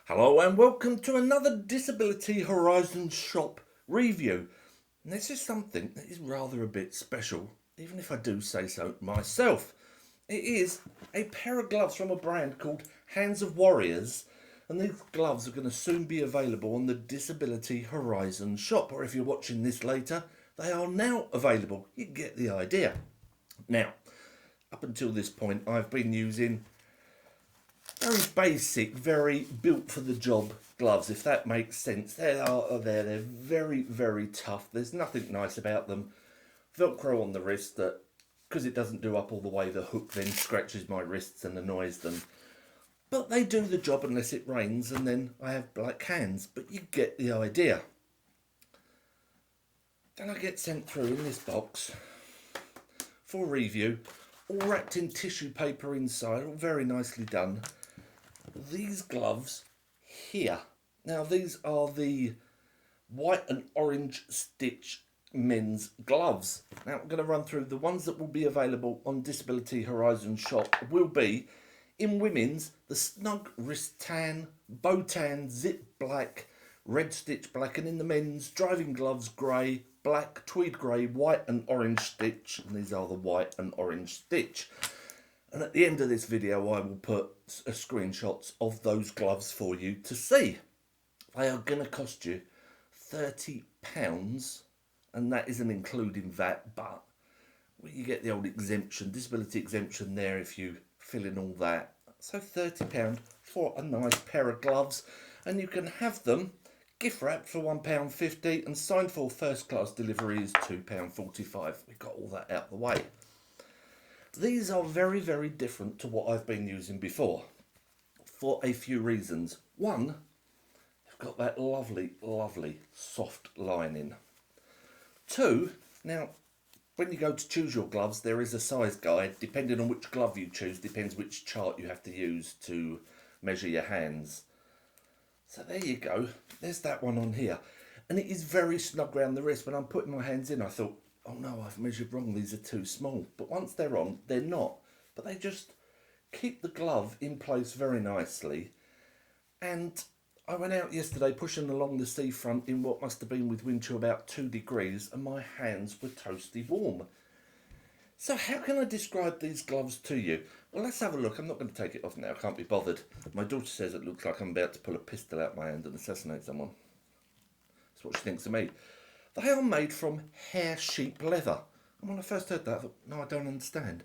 Hello and welcome to another Disability Horizon shop review. And this is something that is rather a bit special, even if I do say so myself. It is a pair of gloves from a brand called Hands of Warriors, and these gloves are going to soon be available on the Disability Horizon shop, or if you're watching this later, they are now available. You get the idea. Now, up until this point, I've been using very basic, very built for the job gloves, if that makes sense. They're very, very tough. There's nothing nice about them. Velcro on the wrist that, because it doesn't do up all the way, the hook then scratches my wrists and annoys them. But they do the job unless it rains, and then I have black hands. But you get the idea. Then I get sent through in this box for review, all wrapped in tissue paper inside, all very nicely done. These gloves here. Now these are the white and orange stitch men's gloves. Now I'm going to run through the ones that will be available on Disability Horizon shop will be in women's the snug wrist tan, bow tan, zip black, red stitch black, and in the men's driving gloves grey, black, tweed grey, white and orange stitch, and these are the white and orange stitch. And at the end of this video, I will put screenshots of those gloves for you to see. They are going to cost you £30, and that isn't including VAT, but you get the old exemption, disability exemption there if you fill in all that. So £30 for a nice pair of gloves, and you can have them gift wrapped for £1.50 and signed for first class delivery is £2.45. We got all that out of the way. These are very, very different to what I've been using before for a few reasons. One, they've got that lovely, lovely soft lining. Two, now when you go to choose your gloves, there is a size guide. Depending on which glove you choose, depends which chart you have to use to measure your hands. So there you go. There's that one on here. And it is very snug around the wrist. When I'm putting my hands in, I thought, oh no, I've measured wrong, these are too small. But once they're on, they're not. But they just keep the glove in place very nicely. And I went out yesterday pushing along the seafront in what must have been with wind chill about 2 degrees, and my hands were toasty warm. So how can I describe these gloves to you? Well, let's have a look. I'm not going to take it off now, I can't be bothered. My daughter says it looks like I'm about to pull a pistol out my hand and assassinate someone. That's what she thinks of me. They are made from hair sheep leather. And when I first heard that, I thought, no, I don't understand.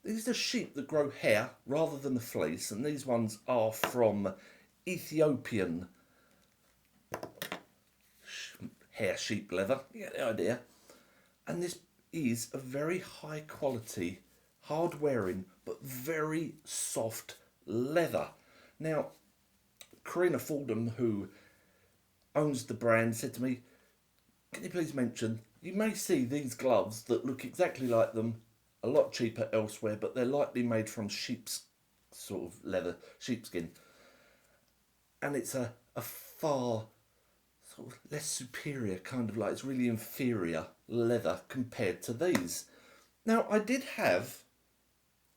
These are sheep that grow hair rather than the fleece, and these ones are from Ethiopian hair sheep leather. You get the idea. And this is a very high quality, hard wearing, but very soft leather. Now, Karina Fordham, who owns the brand, said to me, can you please mention, you may see these gloves that look exactly like them, a lot cheaper elsewhere, but they're likely made from sheep's sort of leather, sheepskin. And it's a far sort of less superior kind of like, it's really inferior leather compared to these. Now, I did have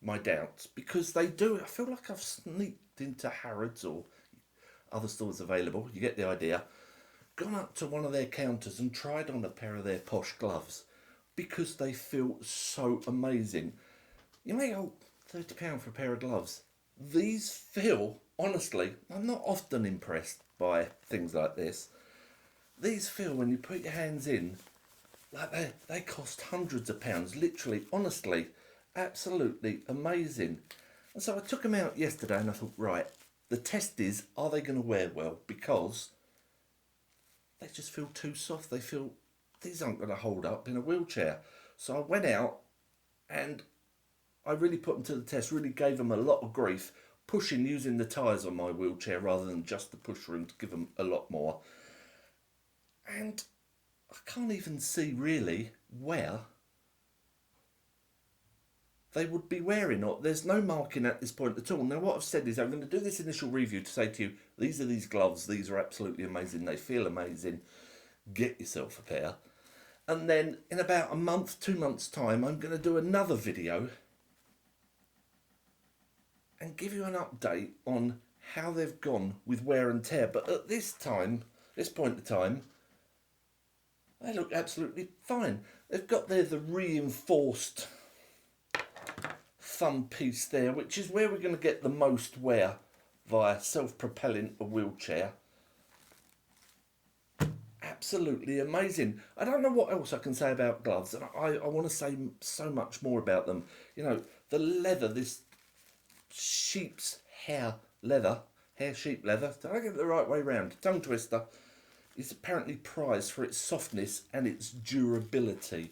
my doubts because they do, I feel like I've sneaked into Harrods or other stores available, you get the idea, gone up to one of their counters and tried on a pair of their posh gloves because they feel so amazing. You may go £30 for a pair of gloves. These feel, honestly, I'm not often impressed by things like this. These feel, when you put your hands in, like they cost hundreds of pounds, literally, honestly, absolutely amazing. And so I took them out yesterday and I thought, right, the test is, are they going to wear well? Because they just feel too soft. They feel, these aren't going to hold up in a wheelchair. So I went out and I really put them to the test, really gave them a lot of grief, pushing, using the tyres on my wheelchair rather than just the push room to give them a lot more. And I can't even see really where they would be wearing or there's no marking at this point at all. Now what I've said is I'm going to do this initial review to say to you, these are these gloves, these are absolutely amazing, they feel amazing, get yourself a pair. And then in about a month, 2 months time, I'm going to do another video and give you an update on how they've gone with wear and tear. But at this point in time, they look absolutely fine. They've got there the reinforced thumb piece there, which is where we're going to get the most wear via self-propelling a wheelchair. Absolutely amazing. I don't know what else I can say about gloves, and I want to say so much more about them. You know, the leather, this sheep's hair leather, sheep leather, did I get it the right way round? Tongue twister, is apparently prized for its softness and its durability.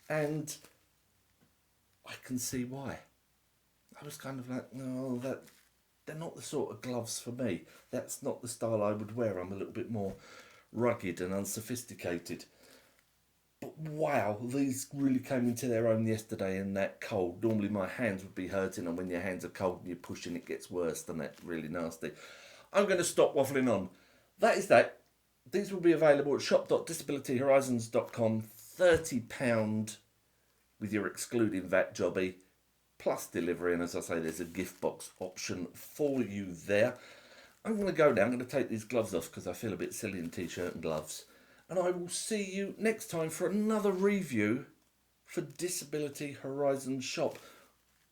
And I can see why. I was kind of like, no, they're not the sort of gloves for me. That's not the style I would wear. I'm a little bit more rugged and unsophisticated. But wow, these really came into their own yesterday in that cold. Normally my hands would be hurting, and when your hands are cold and you're pushing, it gets worse, and that's really nasty. I'm going to stop waffling on. That is that. These will be available at shop.disabilityhorizons.com. £30 with your excluding VAT jobby, plus delivery, and as I say, there's a gift box option for you there. I'm going to go now. I'm going to take these gloves off because I feel a bit silly in t-shirt and gloves. And I will see you next time for another review for Disability Horizons Shop.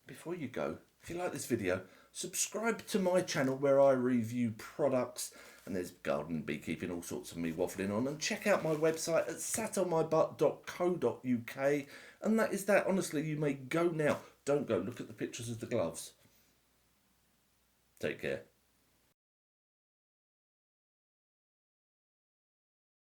Before you go, if you like this video, subscribe to my channel where I review products, and there's gardening, beekeeping, all sorts of me waffling on, and check out my website at satonmybutt.co.uk. And that is that. Honestly, you may go now. Don't go. Look at the pictures of the gloves. Take care.